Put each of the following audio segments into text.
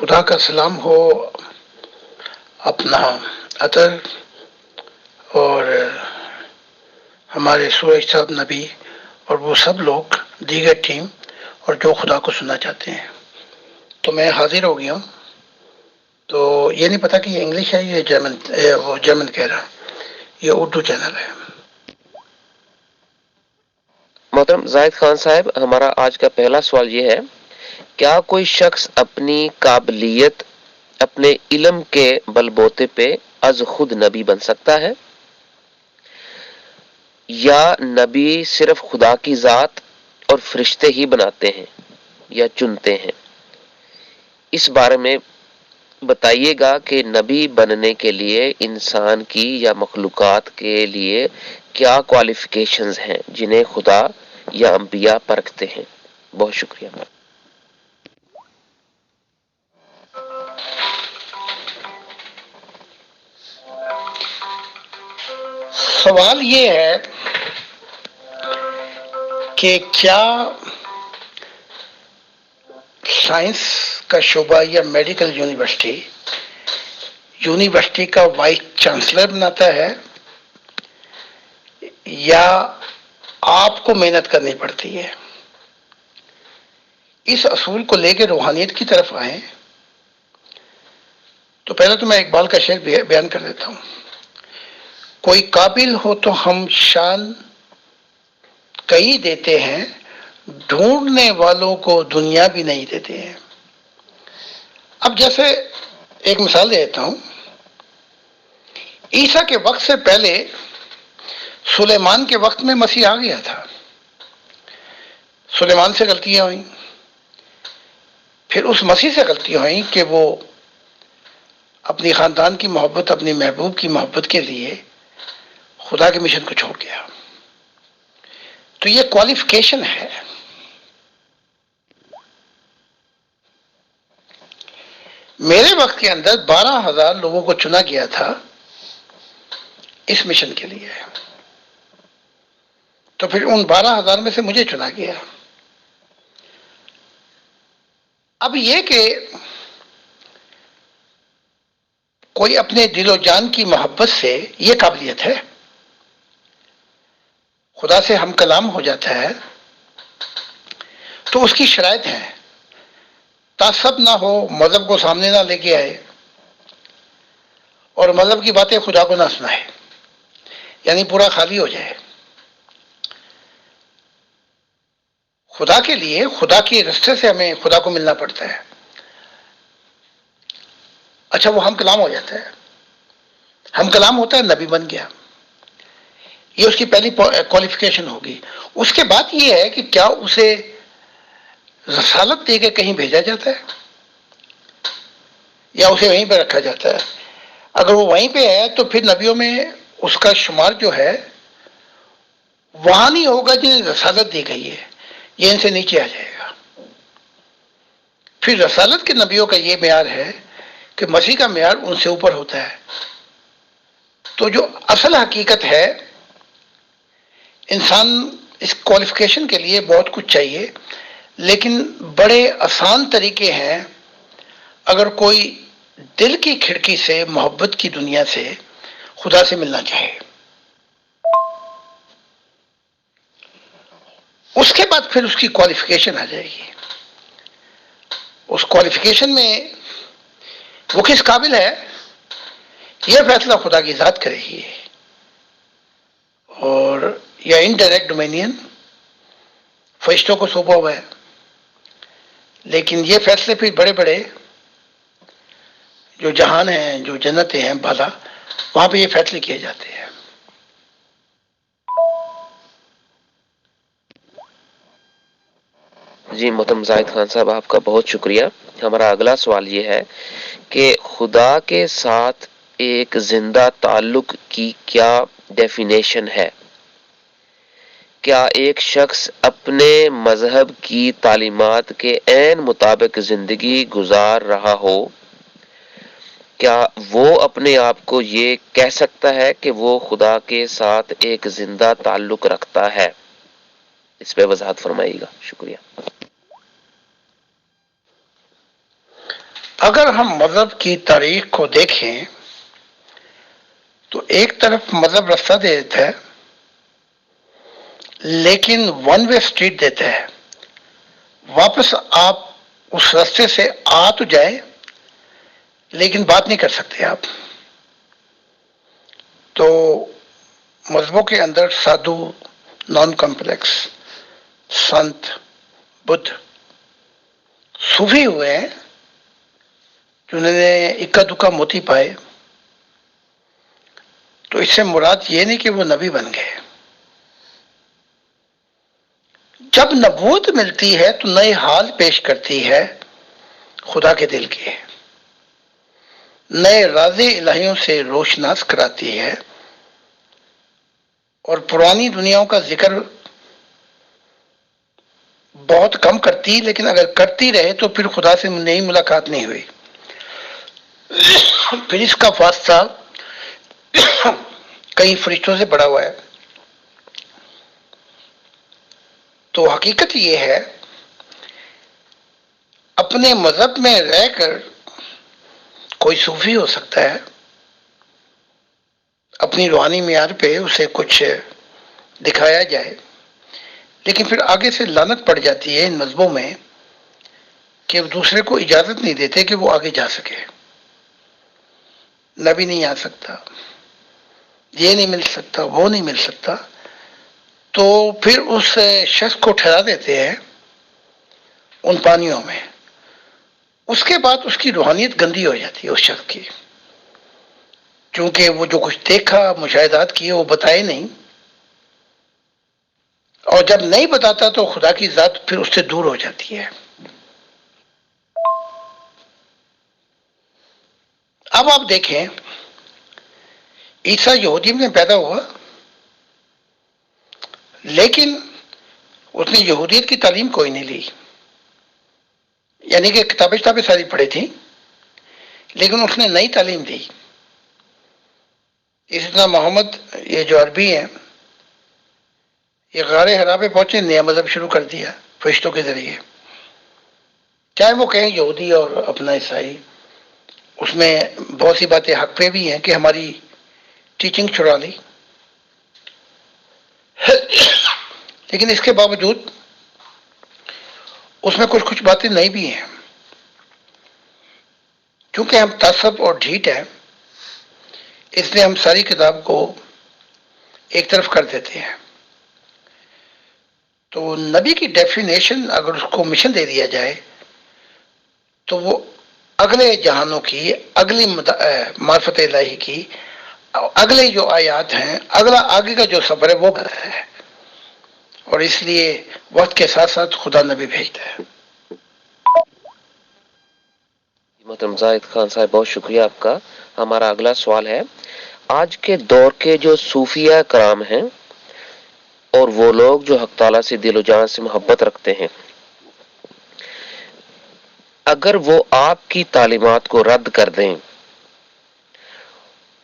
خدا کا سلام ہو اپنا اطہر اور ہمارے سورج صاحب نبی اور وہ سب لوگ دیگر ٹیم اور جو خدا کو سننا چاہتے ہیں. تو میں حاضر ہو گیا ہوں. تو یہ نہیں پتا کہ یہ انگلش ہے یہ جرمن، وہ جرمن کہہ رہا یہ اردو چینل ہے. محترم زاہد خان صاحب، ہمارا آج کا پہلا سوال یہ ہے، کیا کوئی شخص اپنی قابلیت اپنے علم کے بل بوتے پہ از خود نبی بن سکتا ہے، یا نبی صرف خدا کی ذات اور فرشتے ہی بناتے ہیں یا چنتے ہیں؟ اس بارے میں بتائیے گا کہ نبی بننے کے لیے انسان کی یا مخلوقات کے لیے کیا کوالیفیکیشنز ہیں جنہیں خدا یا انبیاء پرکھتے ہیں. بہت شکریہ. سوال یہ ہے کہ کیا سائنس کا شعبہ یا میڈیکل یونیورسٹی کا وائس چانسلر بناتا ہے، یا آپ کو محنت کرنی پڑتی ہے؟ اس اصول کو لے کے روحانیت کی طرف آئیں تو پہلے تو میں اقبال کا شعر بیان کر دیتا ہوں. کوئی قابل ہو تو ہم شان کئی دیتے ہیں، ڈھونڈنے والوں کو دنیا بھی نہیں دیتے ہیں. اب جیسے ایک مثال دیتا ہوں. عیسیٰ کے وقت سے پہلے سلیمان کے وقت میں مسیح آ گیا تھا. سلیمان سے غلطیاں ہوئیں، پھر اس مسیح سے غلطیاں ہوئیں کہ وہ اپنی خاندان کی محبت، اپنی محبوب کی محبت کے لیے خدا کے مشن کو چھوڑ گیا. تو یہ کوالیفیکیشن ہے. میرے وقت کے اندر 12,000 لوگوں کو چنا گیا تھا اس مشن کے لیے، تو پھر ان 12,000 میں سے مجھے چنا گیا. اب یہ کہ کوئی اپنے دل و جان کی محبت سے، یہ قابلیت ہے، خدا سے ہم کلام ہو جاتا ہے، تو اس کی شرائط ہیں. تعصب نہ ہو، مذہب کو سامنے نہ لے کے آئے، اور مذہب کی باتیں خدا کو نہ سنائے، یعنی پورا خالی ہو جائے. خدا کے لیے، خدا کے رستے سے ہمیں خدا کو ملنا پڑتا ہے. اچھا، وہ ہم کلام ہو جاتا ہے، ہم کلام ہوتا ہے، نبی بن گیا. یہ اس کی پہلی کوالیفیکیشن ہوگی. اس کے بعد یہ ہے کہ کیا اسے رسالت دے کے کہیں بھیجا جاتا ہے یا اسے وہیں پہ رکھا جاتا ہے؟ اگر وہ وہیں پہ ہے تو پھر نبیوں میں اس کا شمار جو ہے وہاں نہیں ہوگا جنہیں رسالت دی گئی ہے، یہ ان سے نیچے آ جائے گا. پھر رسالت کے نبیوں کا یہ معیار ہے کہ مسیح کا معیار ان سے اوپر ہوتا ہے. تو جو اصل حقیقت ہے، انسان اس کوالیفیکیشن کے لیے بہت کچھ چاہیے، لیکن بڑے آسان طریقے ہیں. اگر کوئی دل کی کھڑکی سے، محبت کی دنیا سے خدا سے ملنا چاہے، اس کے بعد پھر اس کی کوالیفیکیشن آ جائے گی. اس کوالیفیکیشن میں وہ کس قابل ہے، یہ فیصلہ خدا کی ذات کرے گی. اور یا انڈائریکٹ ڈومینین فرشتوں کو سونپا ہوا ہے، لیکن یہ فیصلے پھر بڑے بڑے جو جہان ہیں، جو جنتیں ہیں بالا، وہاں پہ یہ فیصلے کیے جاتے ہیں. جی محترم زاہد خان صاحب، آپ کا بہت شکریہ. ہمارا اگلا سوال یہ ہے کہ خدا کے ساتھ ایک زندہ تعلق کی کیا ڈیفینیشن ہے؟ کیا ایک شخص اپنے مذہب کی تعلیمات کے عین مطابق زندگی گزار رہا ہو، کیا وہ اپنے آپ کو یہ کہہ سکتا ہے کہ وہ خدا کے ساتھ ایک زندہ تعلق رکھتا ہے؟ اس پہ وضاحت فرمائیے گا. شکریہ. اگر ہم مذہب کی تاریخ کو دیکھیں تو ایک طرف مذہب رستہ دے دیتا ہے لیکن ون وے اسٹریٹ دیتا ہے. واپس آپ اس راستے سے آ تو جائیں لیکن بات نہیں کر سکتے آپ. تو مذہبوں کے اندر سادھو، نان کمپلیکس، سنت، بدھ، صوفی ہوئے ہیں جنہوں نے اکا دکا موتی پائے. تو اس سے مراد یہ نہیں کہ وہ نبی بن گئے. جب نبوت ملتی ہے تو نئے حال پیش کرتی ہے خدا کے دل کے، نئے راز الہیوں سے روشناس کراتی ہے اور پرانی دنیاؤں کا ذکر بہت کم کرتی، لیکن اگر کرتی رہے تو پھر خدا سے نئی ملاقات نہیں ہوئی. پھر اس کا واسطہ کئی فرشتوں سے بڑا ہوا ہے. تو حقیقت یہ ہے اپنے مذہب میں رہ کر کوئی صوفی ہو سکتا ہے، اپنی روحانی معیار پہ اسے کچھ دکھایا جائے، لیکن پھر آگے سے لعنت پڑ جاتی ہے ان مذہبوں میں کہ دوسرے کو اجازت نہیں دیتے کہ وہ آگے جا سکے. نبی نہیں آ سکتا، یہ نہیں مل سکتا، وہ نہیں مل سکتا. تو پھر اس شخص کو ٹھہرا دیتے ہیں ان پانیوں میں. اس کے بعد اس کی روحانیت گندی ہو جاتی ہے اس شخص کی، کیونکہ وہ جو کچھ دیکھا، مشاہدات کیے، وہ بتائے نہیں. اور جب نہیں بتاتا تو خدا کی ذات پھر اس سے دور ہو جاتی ہے. اب آپ دیکھیں، عیسیٰ یہودی میں پیدا ہوا لیکن اس نے یہودیت کی تعلیم کوئی نہیں لی، یعنی کہ کتابیں ساری پڑھی تھیں لیکن اس نے نئی تعلیم دی. اسی طرح محمد، یہ جو عربی ہیں، یہ غار حرا پہ پہنچے، نیا مذہب شروع کر دیا فرشتوں کے ذریعے. چاہے وہ کہیں یہودی اور اپنا عیسائی، اس میں بہت سی باتیں حق پہ بھی ہیں کہ ہماری ٹیچنگ چھڑا لی، لیکن اس کے باوجود اس میں کچھ باتیں نئی بھی ہیں. کیونکہ ہم تعصب اور ڈھیٹ ہیں، اس لیے ہم ساری کتاب کو ایک طرف کر دیتے ہیں. تو نبی کی ڈیفینیشن اگر اس کو مشن دے دیا جائے تو وہ اگلے جہانوں کی، اگلی معرفت الہی کی، اگلے جو آیات ہیں، اگلا آگے کا جو سفر ہے وہ ہے. اور اس لیے وقت کے ساتھ ساتھ خدا نبی بھیجتا ہے. محترم زاہد خان صاحب، بہت شکریہ آپ کا. ہمارا اگلا سوال ہے، آج کے دور کے جو صوفیہ کرام ہیں اور وہ لوگ جو حق تعالیٰ سے دل و جان سے محبت رکھتے ہیں، اگر وہ آپ کی تعلیمات کو رد کر دیں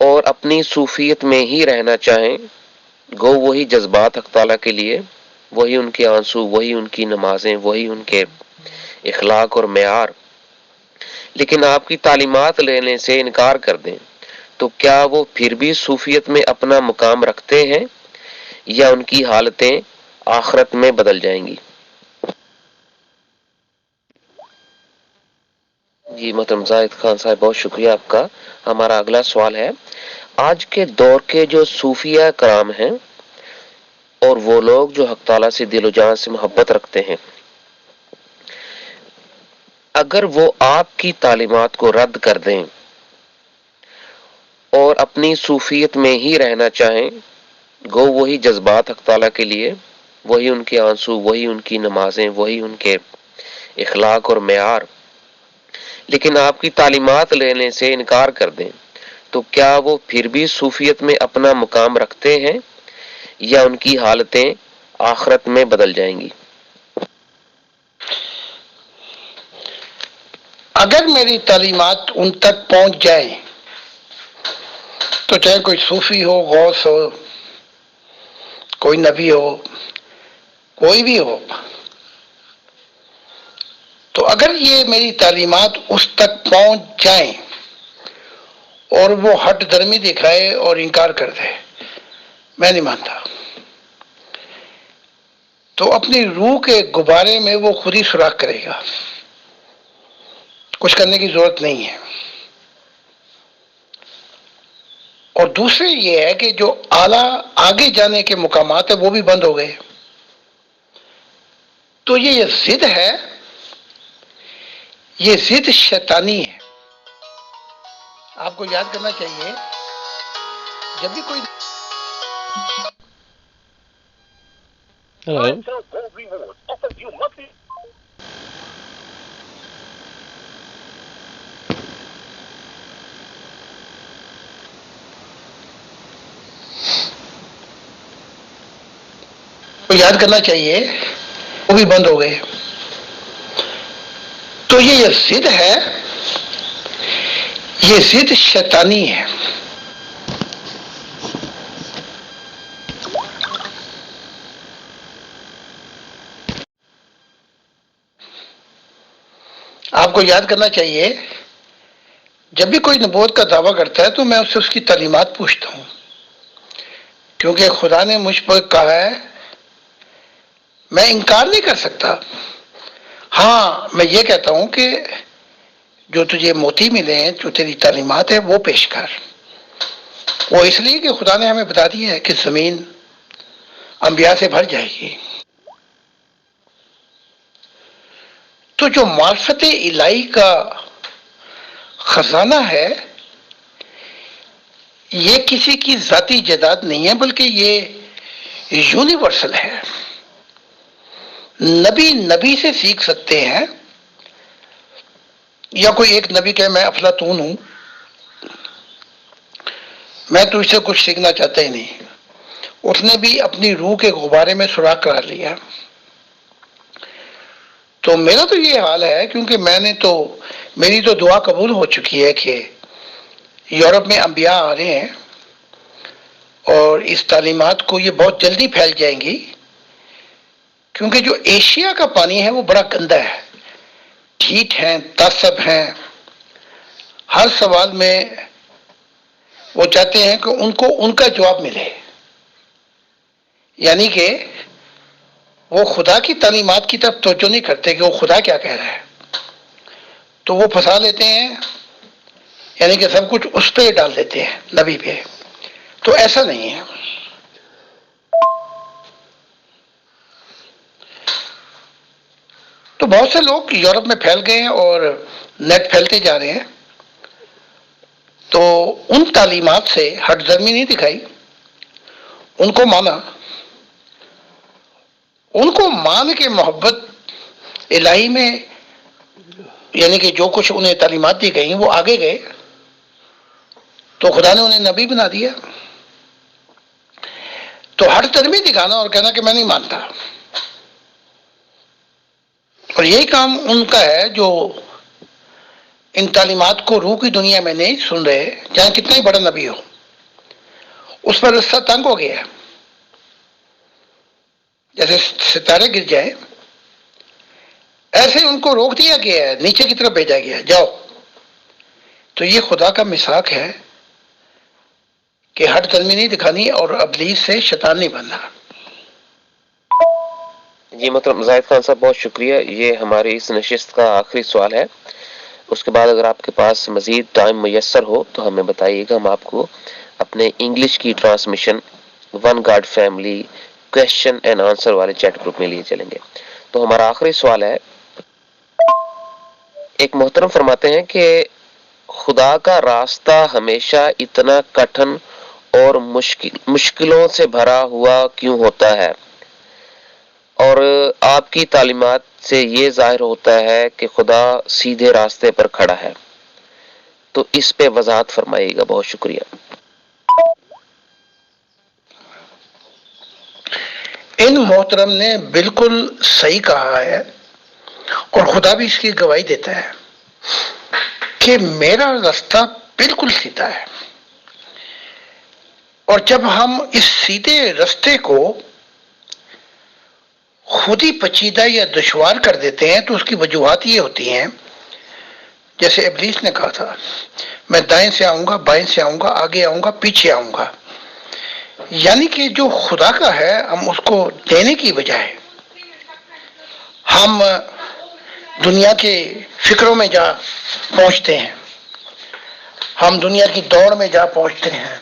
اور اپنی صوفیت میں ہی رہنا چاہیں، گو وہی جذبات حق تعالیٰ کے لیے، وہی ان کے آنسو، وہی ان کی نمازیں، وہی ان کے اخلاق اور معیار، لیکن آپ کی تعلیمات لینے سے انکار کر دیں، تو کیا وہ پھر بھی صوفیت میں اپنا مقام رکھتے ہیں یا ان کی حالتیں آخرت میں بدل جائیں گی؟ جی محترم زاہد خان صاحب، بہت شکریہ آپ کا. ہمارا اگلا سوال ہے، آج کے دور کے جو صوفیہ کرام ہیں اور وہ لوگ جو حق تعالیٰ سے دل و جان سے محبت رکھتے ہیں، اگر وہ آپ کی تعلیمات کو رد کر دیں اور اپنی صوفیت میں ہی رہنا چاہیں، گو وہی جذبات حق تعالیٰ کے لیے، وہی ان کے آنسو، وہی ان کی نمازیں، وہی ان کے اخلاق اور معیار، لیکن آپ کی تعلیمات لینے سے انکار کر دیں، تو کیا وہ پھر بھی صوفیت میں اپنا مقام رکھتے ہیں یا ان کی حالتیں آخرت میں بدل جائیں گی؟ اگر میری تعلیمات ان تک پہنچ جائیں تو چاہے کوئی صوفی ہو، غوث ہو، کوئی نبی ہو، کوئی بھی ہو، تو تو اگر یہ میری تعلیمات اس تک پہنچ جائیں اور وہ ہٹ درمی دکھائے اور انکار کر دے، میں نہیں مانتا، تو اپنی روح کے غبارے میں وہ خود ہی سوراخ کرے گا، کچھ کرنے کی ضرورت نہیں ہے۔ اور دوسرے یہ ہے کہ جو اعلیٰ آگے جانے کے مقامات ہیں وہ بھی بند ہو گئے، تو یہ ضد ہے، یہ ضد شیطانی ہے۔ آپ کو یاد کرنا چاہیے جب بھی کوئی یاد کرنا چاہیے وہ بھی بند ہو گئے، تو یہ ضد ہے، یہ ضد شیطانی ہے۔ آپ کو یاد کرنا چاہیے جب بھی کوئی نبوت کا دعویٰ کرتا ہے تو میں اس سے اس کی تعلیمات پوچھتا ہوں، کیونکہ خدا نے مجھ پر کہا ہے، میں انکار نہیں کر سکتا۔ ہاں میں یہ کہتا ہوں کہ جو تجھے موتی ملے ہیں، جو تیری تعلیمات ہیں وہ پیش کر۔ وہ اس لیے کہ خدا نے ہمیں بتا دیا ہے کہ زمین انبیاء سے بھر جائے گی۔ تو جو معرفت الہی کا خزانہ ہے یہ کسی کی ذاتی جائیداد نہیں ہے، بلکہ یہ یونیورسل ہے۔ نبی نبی سے سیکھ سکتے ہیں، یا کوئی ایک نبی کہے میں افلاطون ہوں، میں تو اس سے کچھ سیکھنا چاہتا ہی نہیں، اس نے بھی اپنی روح کے غبارے میں سوراخ کرا لیا۔ تو میرا تو یہ حال ہے، کیونکہ میری تو دعا قبول ہو چکی ہے کہ یورپ میں انبیاء آ رہے ہیں اور اس تعلیمات کو یہ بہت جلدی پھیل جائیں گی، کیونکہ جو ایشیا کا پانی ہے وہ بڑا گندا ہے، ڈھیٹ ہیں، تعصب ہیں، ہر سوال میں وہ چاہتے ہیں کہ ان کو ان کا جواب ملے، یعنی کہ وہ خدا کی تعلیمات کی طرف توجہ نہیں کرتے کہ وہ خدا کیا کہہ رہا ہے، تو وہ پھنسا لیتے ہیں، یعنی کہ سب کچھ اس پہ ڈال دیتے ہیں، نبی پہ۔ تو ایسا نہیں ہے۔ تو بہت سے لوگ یورپ میں پھیل گئے ہیں اور نیٹ پھیلتے جا رہے ہیں، تو ان تعلیمات سے ہٹ درمی نہیں دکھائی، ان کو مانا، ان کو مان کے محبت الہی میں، یعنی کہ جو کچھ انہیں تعلیمات دی گئی وہ آگے گئے، تو خدا نے انہیں نبی بنا دیا۔ تو ہر درمی دکھانا اور کہنا کہ میں نہیں مانتا، اور یہی کام ان کا ہے جو ان تعلیمات کو روح کی دنیا میں نہیں سن رہے، چاہے کتنا ہی بڑا نبی ہو، اس پر رستہ تنگ ہو گیا ہے، جیسے ستارے گر جائیں ایسے ان کو روک دیا گیا ہے، نیچے کی طرف بھیجا گیا ہے، جاؤ۔ تو یہ خدا کا میثاق ہے کہ ہٹ درمی نہیں دکھانی اور ابلیس سے شیطان نہیں بننا۔ جی محترم زاہد خان صاحب، بہت شکریہ۔ یہ ہماری اس نشست کا آخری سوال ہے، اس کے بعد اگر آپ کے پاس مزید ٹائم میسر ہو تو ہمیں بتائیے گا، ہم آپ کو اپنے انگلش کی transmission one God family question and answer والے چیٹ گروپ میں لیے چلیں گے۔ تو ہمارا آخری سوال ہے، ایک محترم فرماتے ہیں کہ خدا کا راستہ ہمیشہ اتنا کٹھن اور مشکلوں سے بھرا ہوا کیوں ہوتا ہے، اور آپ کی تعلیمات سے یہ ظاہر ہوتا ہے کہ خدا سیدھے راستے پر کھڑا ہے، تو اس پہ وضاحت فرمائیے گا، بہت شکریہ۔ ان محترم نے بالکل صحیح کہا ہے، اور خدا بھی اس کی گواہی دیتا ہے کہ میرا راستہ بالکل سیدھا ہے، اور جب ہم اس سیدھے راستے کو خود ہی پیچیدہ یا دشوار کر دیتے ہیں تو اس کی وجوہات یہ ہوتی ہیں، جیسے ابلیس نے کہا تھا، میں دائیں سے آؤں گا، بائیں سے آؤں گا، آگے آؤں گا، پیچھے آؤں گا. یعنی کہ جو خدا کا ہے ہم اس کو دینے کی بجائے ہم دنیا کے فکروں میں جا پہنچتے ہیں، ہم دنیا کی دوڑ میں جا پہنچتے ہیں،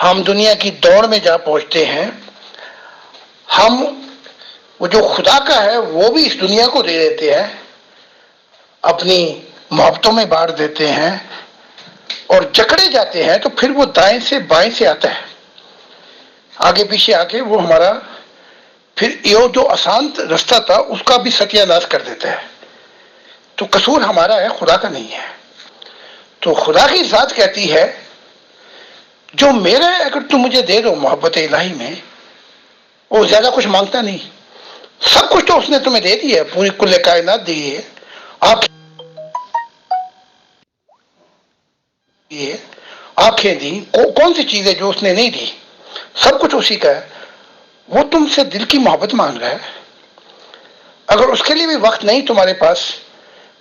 ہم دنیا کی دوڑ میں جا پہنچتے ہیں. ہم وہ جو خدا کا ہے وہ بھی اس دنیا کو دے دیتے ہیں، اپنی محبتوں میں بانٹ دیتے ہیں اور جکڑے جاتے ہیں، تو پھر وہ دائیں سے بائیں سے آتا ہے، آگے پیچھے آ کے وہ ہمارا پھر یہ جو آسان رستہ تھا اس کا بھی ستیہ ناش کر دیتا ہے. تو قصور ہمارا ہے، خدا کا نہیں ہے. تو خدا کی ذات کہتی ہے جو میرا ہے اگر تم مجھے دے دو محبت الہی میں، وہ زیادہ کچھ مانگتا نہیں، سب کچھ تو اس نے تمہیں دے دیا ہے، پوری کل کائنات دی ہے، آپ دیے، آنکھیں دی، کون سی چیز ہے جو اس نے نہیں دی؟ سب کچھ اسی کا ہے. وہ تم سے دل کی محبت مانگ رہا ہے، اگر اس کے لیے بھی وقت نہیں تمہارے پاس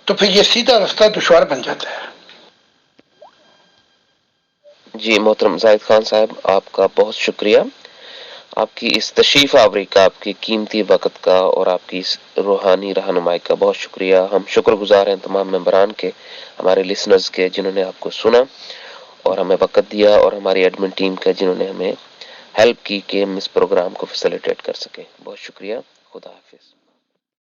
تو پھر یہ سیدھا رستہ دشوار بن جاتا ہے. جی محترم زاہد خان صاحب، آپ کا بہت شکریہ. آپ کی اس تشریف آوری کا، آپ کی قیمتی وقت کا اور آپ کی اس روحانی رہنمائی کا بہت شکریہ. ہم شکر گزار ہیں تمام ممبران کے، ہمارے لسنرز کے جنہوں نے آپ کو سنا اور ہمیں وقت دیا، اور ہماری ایڈمن ٹیم کا جنہوں نے ہمیں ہیلپ کی کہ ہم اس پروگرام کو فیسیلیٹیٹ کر سکیں. بہت شکریہ. خدا حافظ.